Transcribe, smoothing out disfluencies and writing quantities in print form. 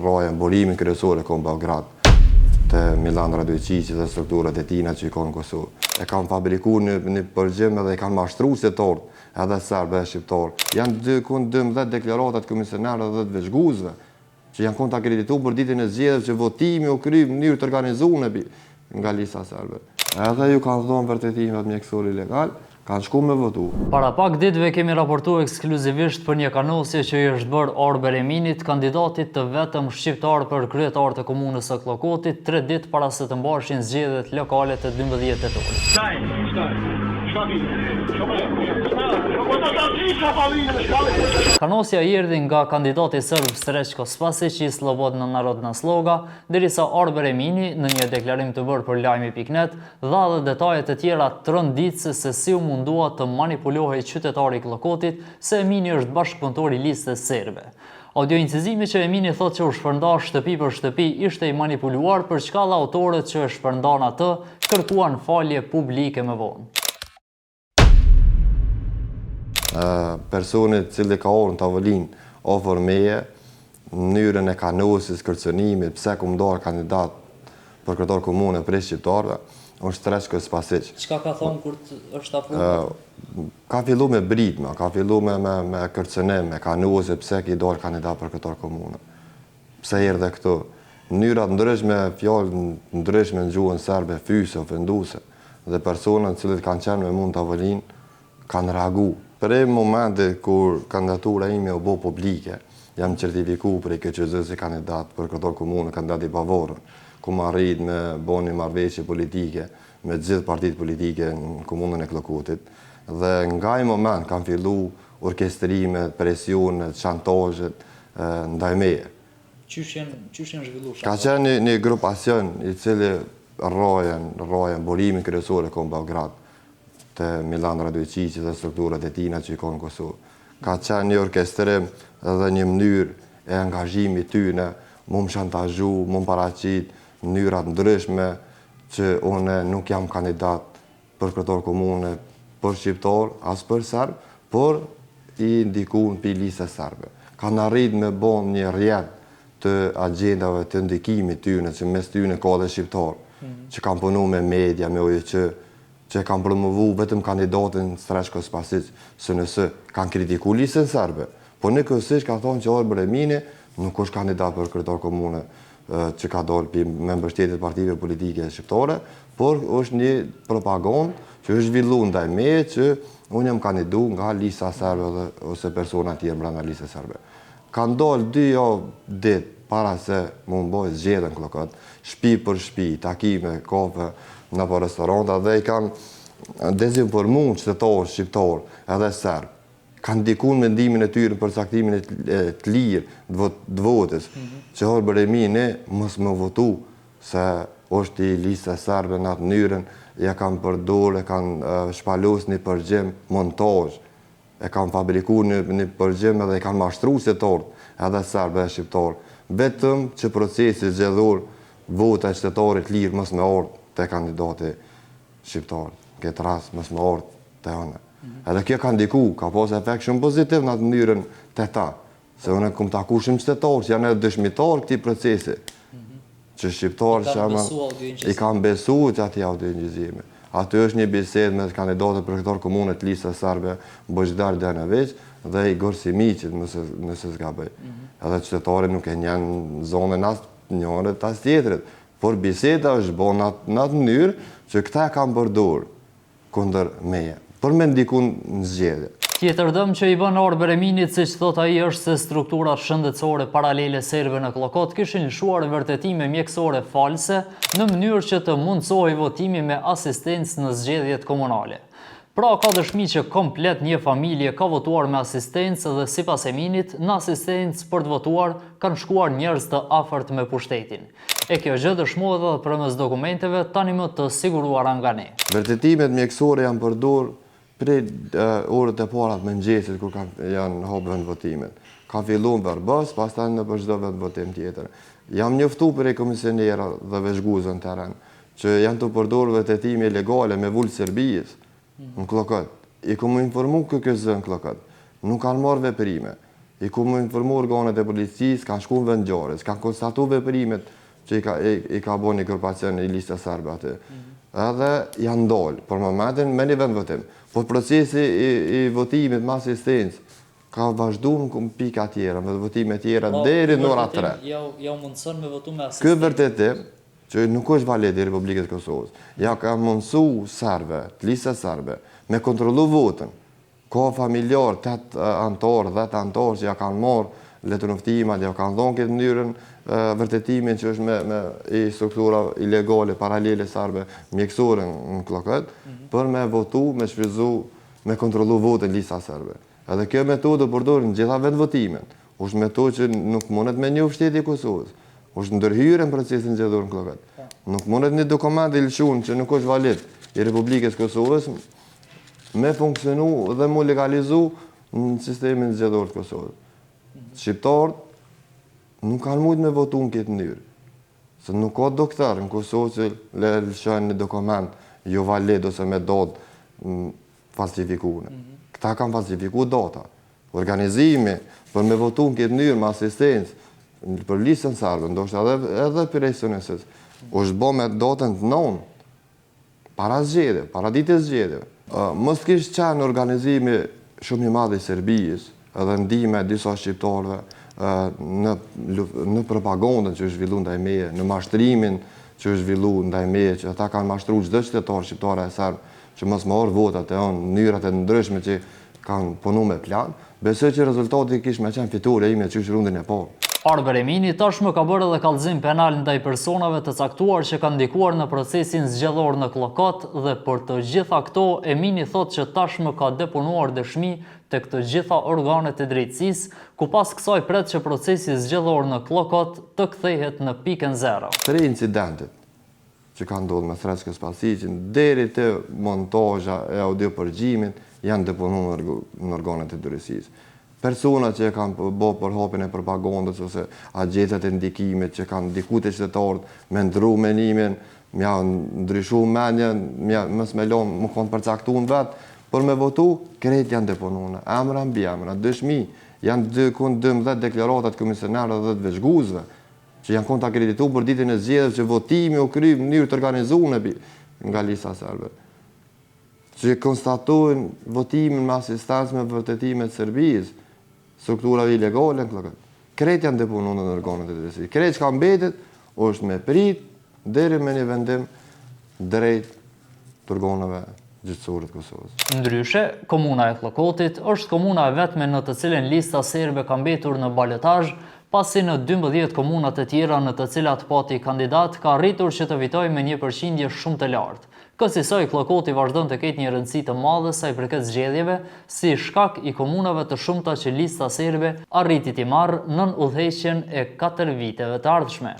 rrojen burimin kryesor e kon Beograd të Milan Radojqiqi dhe strukturat e tina që i konë në Kosovë. E kanë fabriku një përgjim edhe i kanë mashtru se torë, edhe serbë dhe shqiptarë. Janë 12 deklaratat komisionerë dhe të veçguzve, që janë konë të akreditu për ditën e zgjedhjeve që votimi u kry në mënyrë të organizuar nga lista serbe. Edhe ju kanë dhonë vërtetimet mjekësor ilegal, kanë shku me votu. Para pak ditëve kemi raportu ekskluzivisht për një kanosje që i është bërë Arber Eminit, kandidatit të vetëm shqiptar për kryetar të komunës së Klokotit, 3 ditë para se të mbarshin zgjedhjet lokale të 12 tetorit. Kanosja i erdhi nga kandidati serb Srećko Spasić i Slobodna Narodna Sloga, derisa Arber Emini në një deklarim të bërë për lajmi.net dha dhe detajet e tjera të rënditëse se si u mundua të manipulohej qytetari i Klokotit se Emini është bashkëpunëtor i listës serbe. Audioincizimi që Emini thot që u shpërnda shtëpi për shtëpi ishte i manipuluar për çka autorët që e shpërndan atë kërkuan falje publike më vonë. Personit cili ka orë në tavolin ofër meje, mënyrën e kanosis, kërcënimit, pse ku më dorë kandidat për kryetar komune për shqiptarëve, është Srećko Spasić. Çka ka thonë kur është afruar? Ka fillu me britma, ka fillu me kërcënim, me kanosis, pse ki dorë kandidat për kryetar komune. Pse erdhe këtu. Mënyrat ndryshme, fjalë ndryshme në gjuhën serbe, fyse, ofenduse, dhe personat cilët kanë qenë me mund tavolin, kanë reagu. Për e momentit kur kandidatura ime u bo publike, jam certifiku për i KQZ si kandidat për kryetar komune, kandidat i pavarur, ku më arrit me bo një marrëveshje politike me gjithë partitë politike në komunën e Klokotit. Dhe nga i moment kanë fillu orkestrimet, presionet, shantazhet ndaj meje. Qysh janë zhvillu Ka qenë një grupacion i cili rrojen burimin kryesor e kon Beograd të Milan Radojqiqi dhe strukturat e tina që i konë në Kosovë. Ka qenë një orkestrim edhe një mënyrë e angazhimit tyne, mu më shantazhu, mu më paraqit, mënyrat ndryshme që une nuk jam kandidat për kryetar komune, për shqiptar, as për serb, por i ndikun për liste serbe. Kanë arrit me bon një rjet të agendave të ndikimit tyne, që mes tyne ka dhe shqiptar, që kanë punu me media, me OJQ, që kanë promovu vetëm kandidatin Srećko Spasić, SNS, kanë kritiku listën serbe. Po në kësisht ka thonë që Arber Emini nuk është kandidat për kryetar komune që ka dorë për me mbështetjet partive politike shqiptare, por është një propagandë që është zhvillu ndaj meje që unë jam kandidu nga lista serbe ose persona tjerë brenda listës serbe. Kanë dalë 2 javë ditë para se më mboj zgjedhjen Klokot, shtëpi për shtëpi, takime, kafe, në për restoranta dhe i kanë dezinformu qytetarë shqiptar edhe serb. Kanë ndikun mendimin e tyre për caktimin e të lirë të votës, që Arber Emini mos më votu se është i lista serbe në atë mënyrën, ja kanë përdorë, kanë shpalos një përgjim montazh, e kanë fabriku një përgjim edhe i kanë mashtru qytetarët edhe serbe dhe shqiptar. Vetëm që procesi zgjedhor vota e qytetarit lirë mos me ardhë të kandidati shqiptar, në këtë rast mos më ardhë të anë. Edhe kjo ka ndiku, ka pas efekt shumë pozitiv në atë mënyrën të ta, se unë kom taku shumë qytetarë që janë edhe dëshmitar këtij procesi, që shqiptarë që i kanë besu që ati audioincizimi. Aty është një bisedë me kandidatët për kryetar komune të listës serbe Bojdar Djanović dhe Igor Simićit, nëse s'gaboj. Edhe qytetarët nuk e njanë zonën as njërit as tjetrit, por biseda është bo në atë mënyrë që këta kanë përdorë kundër meje, për me ndikun në zgjedhje. Tjetër dëm që i bën Arber Eminit, siç thot ai, është se strukturat shëndetësore paralele serbe në Klokot kishin lëshuar vërtetime mjekësore false në mënyrë që të mundsohej votimi me asistencë në zgjedhjet komunale. Pra ka dëshmi që komplet një familje ka votuar me asistencë dhe sipas Eminit, në asistencë për të votuar kanë shkuar njerëz të afërt me pushtetin. E kjo gjë dëshmohet edhe përmes dokumenteve tani më të siguruara nga ne. Vërtetimet mjekësore janë përdorur prej orët e para të mëngjesit kur janë hapur vend votimet. Ka filluar verbos, pastaj në për çdo vend votim tjetër. Jam njoftu për komisionera dhe veçguzën në terren që janë të përdorur vërtetime ilegale me vull Serbisë në Klokot. I komu informu KQZ në Klokot. Nuk kanë marrë veprime. i ku më informu organet e policisë, kanë shku në vend ngjarjes, kanë konstatu veprimet që i ka bo një grupacion i lista serbe aty. Edhe janë ndolë, për momentin me një vend votim. Po procesi i votimit me asistencë ka vazhdu në pika tjera, me votime tjera deri në ora 3. Ja mundëson me votu me asistencë. Ky vërtetim, që nuk është valid i Republikës Kosovës, ja ka mundësu serbe, të lista serbe, me kontrolu votën. Ka familjar, 8 antar, 10 antar që ja kanë marrë letërnoftimat, ja kanë dhonë këtë mënyrën vërtetimin që është me i struktura ilegale, paralele serbe, mjekësore në Kloket, për me votu, me shfrytzu, me kontrolu votën lista serbe. Edhe kjo metodë përdorë në gjitha vend votimin. është metodë që nuk mundet me një shteti i Kosovës. është ndërhyrë në procesin zgjedhor në Kloket. Nuk mundet një dokument i lëshuar që nuk është valid i Republikës Kosovës me funksionu dhe mu legalizu në sistemin zgjedhor të Kosovës. Shqiptarët nuk kanë mujtë me votu në këtë mënyrë. Se nuk ka doktor në Kosovë që le lëshojnë një dokument jo valid ose me datë falsifikune. Këta kanë falsifiku data. Organizimi për me votu në këtë mënyrë me asistencë për listën serbe, ndoshta edhe për SNS-ës, është bo me datën të nonë, para zgjedhjeve, para ditës zgjedhjeve. Mos kishte qenë organizimi shumë i madh i Serbisë, edhe ndihma e disa shqiptarëve në propagandën që është zhvilluar ndaj meje, në mashtrimin që është zhvilluar ndaj meje, që ata kanë mashtruar çdo qytetar shqiptar e serb që mos marr votat e on në mënyrat e ndryshme që kanë punu me plan. Besoj që rezultati kishte më qenë fitore ime që është rundën e parë. Arber Emini tashmë ka bërë edhe kallëzim penal ndaj personave të caktuar që kanë ndikuar në procesin zgjedhor në Klokat dhe për të gjitha këto Emini thot që tashmë ka deponuar dëshmi tek të gjitha organet e drejtësisë, ku pas kësaj pret që procesi zgjedhor në Klokat të kthehet në pikën zero. 3 incidentet që kanë ndodhur me Srečkës Pasiqin deri te montazha e audio përgjimin janë deponuar në organet e drejtësisë. Persona që kanë bërë për hapjen e propagandës ose agjencat e ndikimit që kanë ndiku te qytetarët me ndru menimin, më janë ndryshu mendjen, mos më lëm, më kanë përcaktuar vet, por me votu krejt janë deponuar. Emra mbi emra, dëshmi, janë 12 deklarata të komisionarëve dhe të veçguesve që janë konta akredituar për ditën e zgjedhjeve që votimi u kry në mënyrë të organizuar nga lista serbe. Që konstatojnë votimin me asistencë me vërtetimet të Serbisë, strukturave ilegale në Kloket. Krejt janë deponuar në organet e drejtësisë. Krejt që ka mbetet është me prit deri me një vendim drejt të organeve gjyqësore të Kosovës. Ndryshe, komuna e Klokotit është komuna e vetme në të cilën lista serbe ka mbetur në balotazh, pasi në 12 komunat e tjera në të cilat pati kandidat ka arritur që të fitojë me një përqindje shumë të lartë. Kësaj Klokoti vazhdon të ketë një rëndësi të madhe sa i përket zgjedhjeve, si shkak i komunave të shumta që lista serbe arriti t'i marrë nën udhëheqjen e 4 viteve të ardhshme.